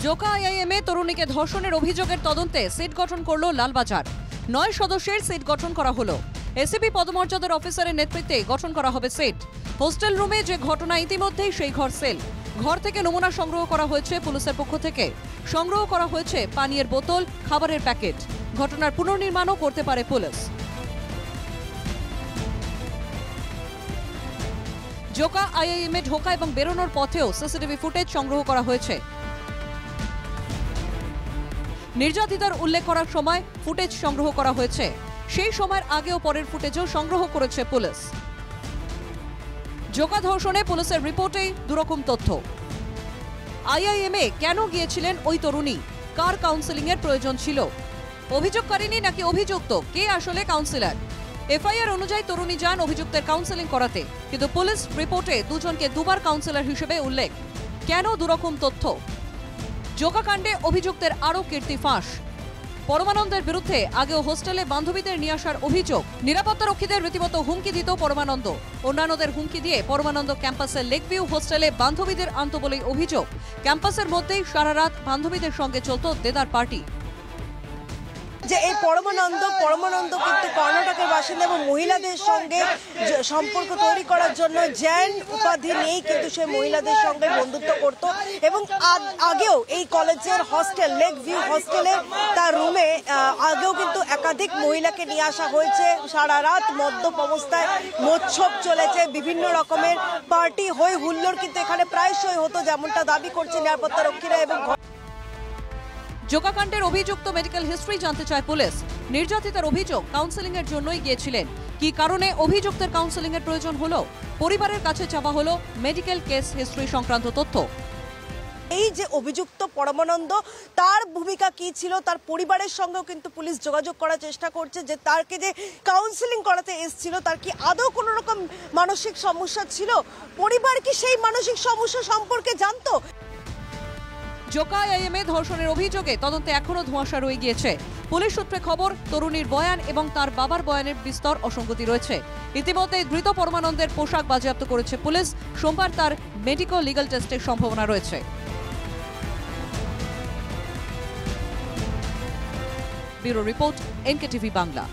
জোকা আইআইএমে তরুণীকে ধর্ষণের অভিযোগের তদন্তে সিট গঠন করলো লালবাজার। 9 সদস্যের সিট গঠন করা হলো। এসিপি পদমর্যাদার অফিসারের নেতৃত্বে গঠন করা হবে সিট। হোস্টেল রুমে যে ঘটনা ইতিমধ্যেই সেই ঘর সেল। ঘর থেকে নমুনা সংগ্রহ করা হয়েছে পুলিশের পক্ষ থেকে। সংগ্রহ করা হয়েছে পানীয়ের বোতল, খাবারের প্যাকেট। ঘটনার পুনর্নির্মাণও করতে পারে পুলিশ। জোকা আইআইএমে ঢোকা এবং বেরোনোর পথেও সিসিটিভি ফুটেজ সংগ্রহ করা হয়েছে। নির্যাতিতার উল্লেখ করার সময় ফুটেজ সংগ্রহ করা হয়েছে। সেই সময়ের আগে ও পরের ফুটেজও সংগ্রহ করেছে পুলিশ। জোকা ধর্ষণে পুলিশের রিপোর্টে দুরকম তথ্য। আইআইএমে কেন গিয়েছিলেন ওই তরুণী? কার কাউন্সেলিং এর প্রয়োজন ছিল? অভিযোগকারিনী নাকি অভিযুক্ত? কে আসলে কাউন্সিলর? এফআইআর অনুযায়ী তরুণী যান অভিযুক্তের কাউন্সেলিং করাতে, কিন্তু পুলিশ রিপোর্টে দুজনকে দুবার কাউন্সিলর হিসেবে উল্লেখ। কেন দুরকম তথ্য? জোকা কাণ্ডে অভিযুক্তের আরও কীর্তি ফাঁস। পরমানন্দের বিরুদ্ধে আগেও হোস্টেলে বান্ধবীদের নিয়ে আসার অভিযোগ। নিরাপত্তারক্ষীদের রীতিমতো হুমকি দিত পরমানন্দ। অন্যান্যদের হুমকি দিয়ে পরমানন্দ ক্যাম্পাসের লেকভিউ হোস্টেলে বান্ধবীদের আনত বলেই অভিযোগ। ক্যাম্পাসের মধ্যেই সারা রাত বান্ধবীদের সঙ্গে চলত দেদার পার্টি। যে এই পরমানন্দ কিন্তু কর্ণাটকের বাসিন্দা এবং মহিলাদের সঙ্গে সম্পর্ক তৈরি করার জন্য জ্যান উপাধি নিয়েই কিন্তু সে মহিলাদের সঙ্গে বন্ধুত্ব করত এবং আগেও এই কলেজের হস্টেল লেক ভিউ হোস্টেলে তার রুমে আগেও কিন্তু একাধিক মহিলাকে নিয়ে আসা হয়েছে। সারা রাত মদ্যপ অবস্থায় মোচ্ছব চলেছে, বিভিন্ন রকমের পার্টি হয়ে হুল্লোড় কিন্তু এখানে প্রায়শই হতো, যেমনটা দাবি করছে নিরাপত্তারক্ষীরা। এবং জোকাকাণ্ডের অভিযুক্ত মেডিকেল হিস্ট্রি জানতে চায় পুলিশ। নির্যাতিতার অভিযোগ কাউন্সেলিং এর জন্যই গিয়েছিলেন। কি কারণে অভিযুক্তের কাউন্সেলিং এর প্রয়োজন হলো? পরিবারের কাছে চাওয়া হলো মেডিকেল কেস হিস্ট্রি সংক্রান্ত তথ্য। এই যে অভিযুক্ত পরমানন্দ, তার ভূমিকা কি ছিল, তার পরিবারের সঙ্গেও কিন্তু পুলিশ যোগাযোগ করার চেষ্টা করছে যে তারকে যে কাউন্সেলিং করাতে এসেছিল তার কি আদৌ কোনো রকম মানসিক সমস্যা ছিল? পরিবার কি সেই মানসিক সমস্যা সম্পর্কে জানতো? জোকা আইআইএমে ধর্ষণের অভিযোগে তদন্তে এখনো ধোঁয়াশা রয়ে গিয়েছে। পুলিশ সূত্রে খবর, তরুণীর বয়ান এবং তার বাবার বয়ানের বিস্তর অসঙ্গতি রয়েছে। ইতিমধ্যে ধৃত পরমানন্দের পোশাক বাজেয়াপ্ত করেছে পুলিশ। সোমবার তার মেডিকো লিগ্যাল টেস্টের সম্ভাবনা রয়েছে। Bureau report, NKTV Bangla.